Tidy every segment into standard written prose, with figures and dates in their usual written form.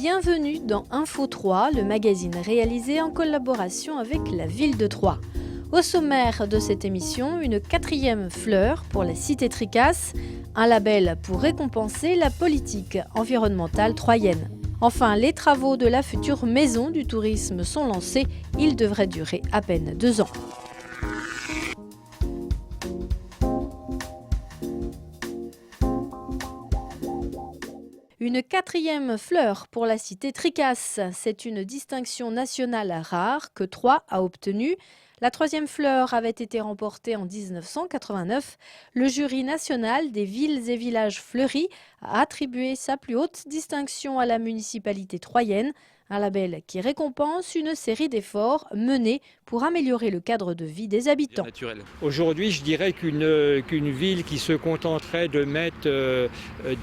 Bienvenue dans Info 3, le magazine réalisé en collaboration avec la ville de Troyes. Au sommaire de cette émission, une 4e fleur pour la cité Tricasse, un label pour récompenser la politique environnementale troyenne. Enfin, les travaux de la future maison du tourisme sont lancés. Ils devraient durer à peine 2 ans. Une 4e fleur pour la cité Tricasse. C'est une distinction nationale rare que Troyes a obtenue. La 3e fleur avait été remportée en 1989. Le jury national des villes et villages fleuris a attribué sa plus haute distinction à la municipalité troyenne, un label qui récompense une série d'efforts menés pour améliorer le cadre de vie des habitants. Aujourd'hui, je dirais qu'une ville qui se contenterait de mettre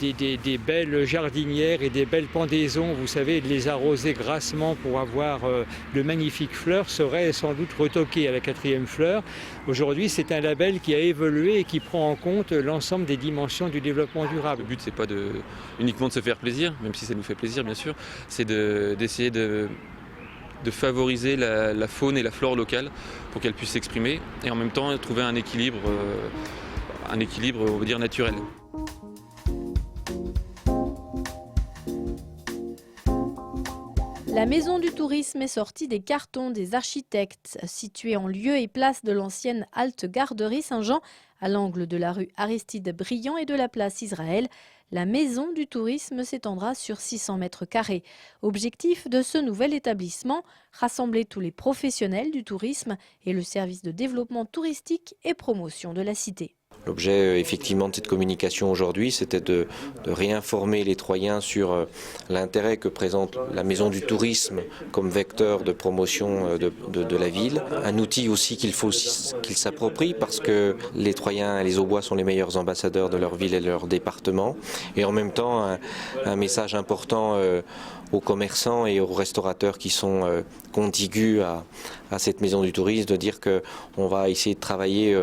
des belles jardinières et des belles pendaisons, vous savez, de les arroser grassement pour avoir de magnifiques fleurs, serait sans doute retoquée à la 4e fleur. Aujourd'hui, c'est un label qui a évolué et qui prend en compte l'ensemble des dimensions du développement durable. Le but, c'est pas uniquement de se faire plaisir, même si ça nous fait plaisir, bien sûr, c'est d'essayer de favoriser la faune et la flore locale pour qu'elles puissent s'exprimer et en même temps trouver un équilibre, on va dire, naturel. La maison du tourisme est sortie des cartons des architectes. Située en lieu et place de l'ancienne halte garderie Saint-Jean, à l'angle de la rue Aristide Briand et de la place Israël, la maison du tourisme s'étendra sur 600 mètres carrés. Objectif de ce nouvel établissement, rassembler tous les professionnels du tourisme et le service de développement touristique et promotion de la cité. L'objet effectivement de cette communication aujourd'hui, c'était de réinformer les Troyens sur l'intérêt que présente la maison du tourisme comme vecteur de promotion de la ville. Un outil aussi qu'il faut qu'ils s'approprient parce que les Troyens et les Aubois sont les meilleurs ambassadeurs de leur ville et de leur département. Et en même temps, un message important aux commerçants et aux restaurateurs qui sont contigus à cette maison du tourisme, de dire qu'on va essayer de travailler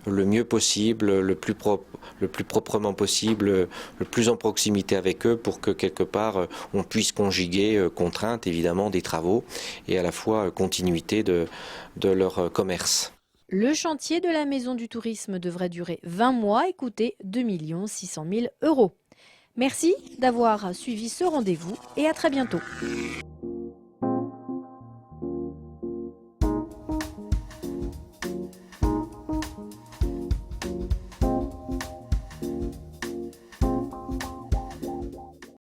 le mieux possible, le plus proprement possible, le plus en proximité avec eux pour que quelque part on puisse conjuguer contraintes évidemment des travaux et à la fois continuité de leur commerce. Le chantier de la maison du tourisme devrait durer 20 mois et coûter 2 600 000 €. Merci d'avoir suivi ce rendez-vous et à très bientôt.